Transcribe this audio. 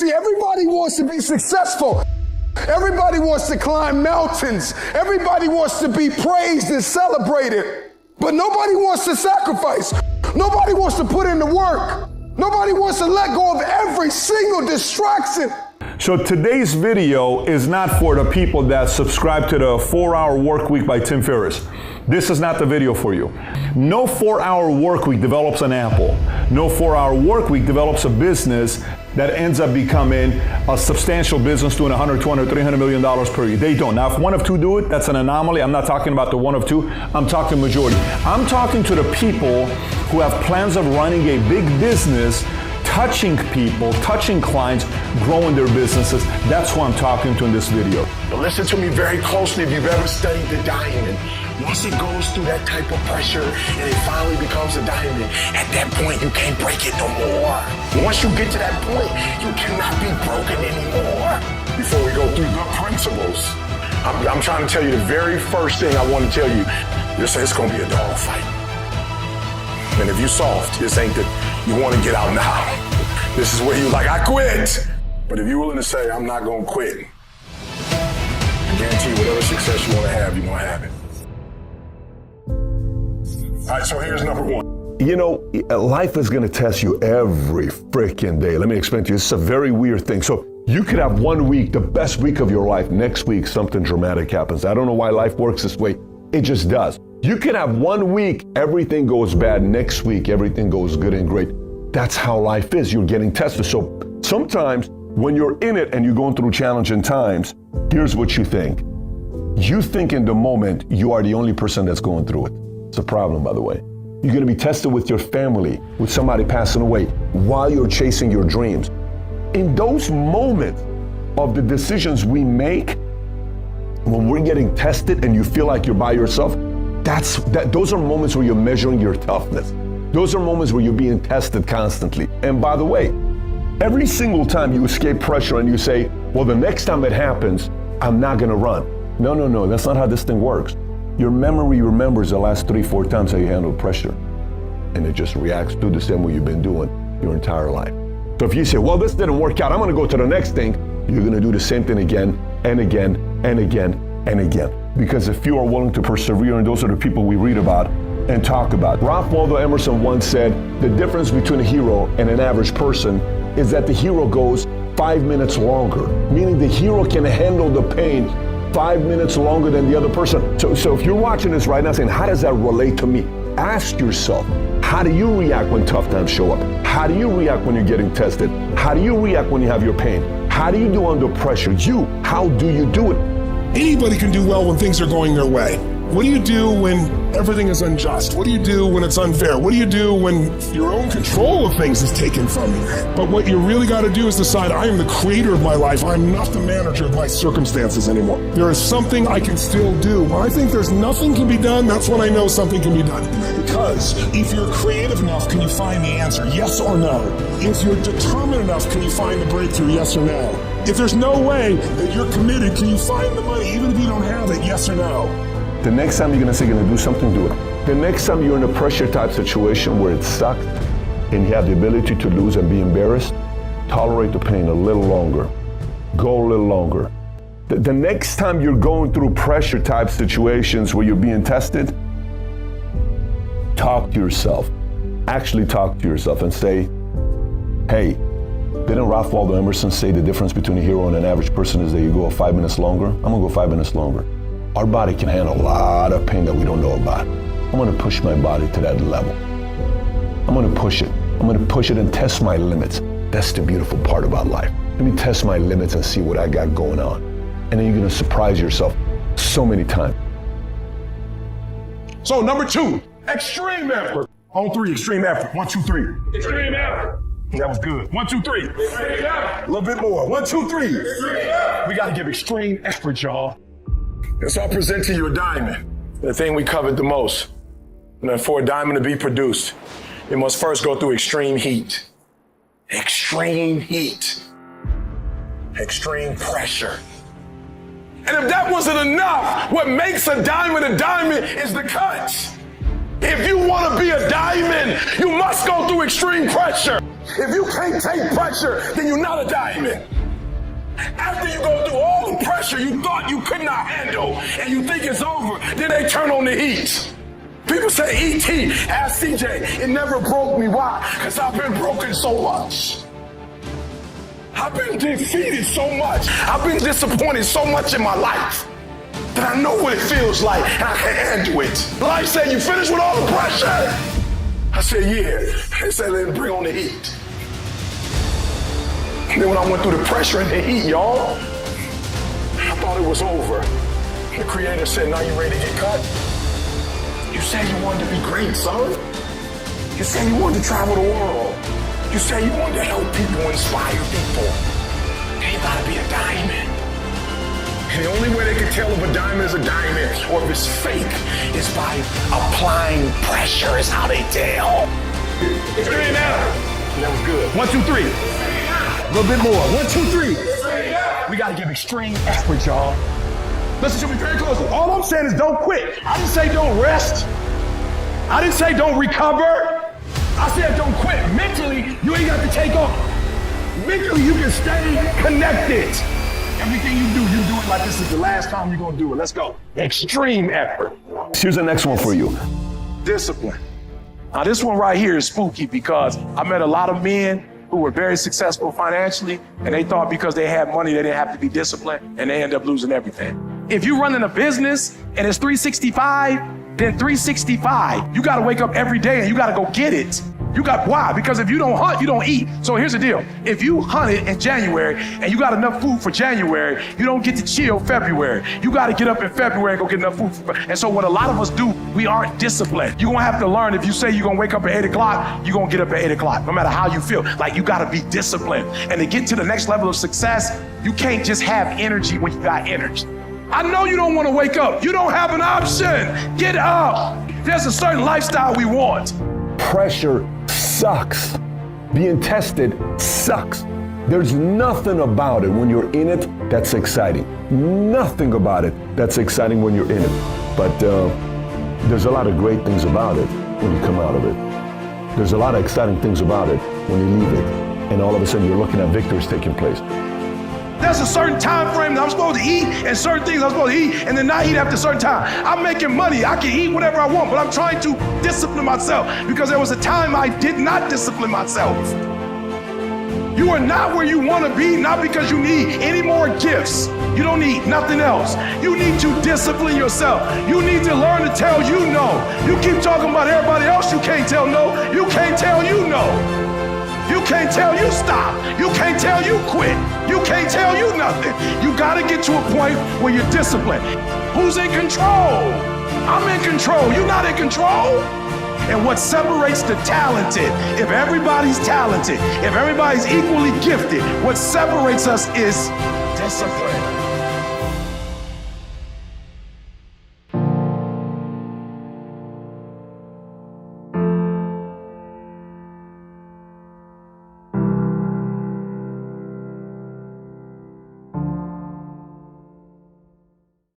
See, everybody wants to be successful. Everybody wants to climb mountains. Everybody wants to be praised and celebrated. But nobody wants to sacrifice. Nobody wants to put in the work. Nobody wants to let go of every single distraction. So today's video is not for the people that subscribe to the 4-Hour Work Week by Tim Ferriss. This is not the video for you. No 4-hour work week develops an Apple. No 4-hour work week develops a business that ends up becoming a substantial business doing $100, $200, $300 million per year. They don't. Now, if one of two do it, that's an anomaly. I'm not talking about the one of two. I'm talking majority. I'm talking to the people who have plans of running a big business, touching people, touching clients, growing their businesses. That's who I'm talking to in this video. But listen to me very closely if you've ever studied the diamond. Once it goes through that type of pressure and it finally becomes a diamond, at that point you can't break it no more. Once you get to that point, you cannot be broken anymore. Before we go through the principles, I'm trying to tell you the very first thing I want to tell you. This ain't gonna be a dog fight. And if you soft, this ain't that you want to get out now. This is where you like, I quit. But if you're willing to say, I'm not gonna quit, I guarantee you whatever success you want to have, you're gonna have it. All right, so here's number one. You know, life is going to test you every freaking day. Let me explain to you. It's a very weird thing. So you could have 1 week, the best week of your life. Next week, something dramatic happens. I don't know why life works this way. It just does. You can have 1 week, everything goes bad. Next week, everything goes good and great. That's how life is. You're getting tested. So sometimes when you're in it and you're going through challenging times, here's what you think. You think in the moment you are the only person that's going through it. It's a problem, by the way. You're going to be tested with your family, with somebody passing away, while you're chasing your dreams. In those moments of the decisions we make, when we're getting tested and you feel like you're by yourself, those are moments where you're measuring your toughness. Those are moments where you're being tested constantly. And by the way, every single time you escape pressure and you say, well, the next time it happens, I'm not going to run. No, that's not how this thing works. Your memory remembers the last 3-4 times how you handled pressure. And it just reacts to the same way you've been doing your entire life. So if you say, well, this didn't work out, I'm gonna go to the next thing, you're gonna do the same thing again and again and again and again. Because if you are willing to persevere, and those are the people we read about and talk about. Ralph Waldo Emerson once said, the difference between a hero and an average person is that the hero goes 5 minutes longer, meaning the hero can handle the pain 5 minutes longer than the other person. So if you're watching this right now saying, how does that relate to me? Ask yourself, how do you react when tough times show up? How do you react when you're getting tested? How do you react when you have your pain? How do you do under pressure? How do you do it? Anybody can do well when things are going their way. What do you do when everything is unjust? What do you do when it's unfair? What do you do when your own control of things is taken from you? But what you really got to do is decide, I am the creator of my life. I'm not the manager of my circumstances anymore. There is something I can still do. When I think there's nothing can be done, that's when I know something can be done. Because if you're creative enough, can you find the answer? Yes or no? If you're determined enough, can you find the breakthrough? Yes or no? If there's no way that you're committed, can you find the money even if you don't have it? Yes or no? The next time you're gonna say you're gonna do something, do it. The next time you're in a pressure type situation where it sucks and you have the ability to lose and be embarrassed, tolerate the pain a little longer. Go a little longer. The next time you're going through pressure type situations where you're being tested, talk to yourself. Actually talk to yourself and say, hey, didn't Ralph Waldo Emerson say the difference between a hero and an average person is that you go 5 minutes longer? I'm gonna go 5 minutes longer. Our body can handle a lot of pain that we don't know about. I'm gonna push my body to that level. I'm gonna push it. I'm gonna push it and test my limits. That's the beautiful part about life. Let me test my limits and see what I got going on. And then you're gonna surprise yourself so many times. So number 2, extreme effort. On 3, extreme effort. 1, 2, 3. Extreme effort. That was good. 1, 2, 3. Extreme effort. A little bit more. 1, 2, 3. Extreme effort. We gotta give extreme effort, y'all. And so I present to you a diamond, the thing we covered the most. And for a diamond to be produced, it must first go through extreme heat. Extreme heat. Extreme pressure. And if that wasn't enough, what makes a diamond is the cuts. If you want to be a diamond, you must go through extreme pressure. If you can't take pressure, then you're not a diamond. After you go through all the pressure you thought you could not handle and you think it's over, then they turn on the heat. People say, E.T., ask CJ, it never broke me. Why? Because I've been broken so much. I've been defeated so much. I've been disappointed so much in my life that I know what it feels like and I can handle it. Life said, you finished with all the pressure? I said, yeah. They said, let's bring on the heat. And then when I went through the pressure and the heat, y'all, I thought it was over. The creator said, now you ready to get cut? You said you wanted to be great, son. You said you wanted to travel the world. You said you wanted to help people, inspire people. Then you gotta be a diamond. And the only way they can tell if a diamond is a diamond or if it's fake is by applying pressure is how they tell. It's good now. That was good. 1, 2, 3. A little bit more. 1, 2, 3. We gotta give extreme effort, y'all. Listen to me very closely. All I'm saying is don't quit. I didn't say don't rest. I didn't say don't recover. I said don't quit. Mentally, you ain't got to take off. Mentally, you can stay connected. Everything you do it like this is the last time you're going to do it. Let's go. Extreme effort. Here's the next one for you. Discipline. Now, this one right here is spooky because I met a lot of men who were very successful financially, and they thought because they had money, they didn't have to be disciplined, and they end up losing everything. If you're running a business and it's 365, then 365. You gotta wake up every day and you gotta go get it. Why? Because if you don't hunt, you don't eat. So here's the deal. If you hunted in January and you got enough food for January, you don't get to chill February. You gotta get up in February and go get enough food. And so what a lot of us do, we aren't disciplined. You're gonna have to learn, if you say you're gonna wake up at 8 o'clock, you're gonna get up at 8 o'clock, no matter how you feel. Like, you gotta be disciplined. And to get to the next level of success, you can't just have energy when you got energy. I know you don't wanna wake up. You don't have an option. Get up. There's a certain lifestyle we want. Pressure sucks. Being tested sucks. There's nothing about it when you're in it that's exciting. Nothing about it that's exciting when you're in it. But there's a lot of great things about it when you come out of it. There's a lot of exciting things about it when you leave it. And all of a sudden you're looking at victories taking place. There's a certain time frame that I'm supposed to eat and certain things I'm supposed to eat and then not eat after a certain time. I'm making money. I can eat whatever I want, but I'm trying to discipline myself because there was a time I did not discipline myself. You are not where you want to be, not because you need any more gifts. You don't need nothing else. You need to discipline yourself. You need to learn to tell you no. You keep talking about everybody else you can't tell no. You can't tell you no. You can't tell you stop. You can't tell you quit. You can't tell you nothing. You gotta get to a point where you're disciplined. Who's in control? I'm in control. You're not in control. And what separates the talented, if everybody's talented, if everybody's equally gifted, what separates us is discipline.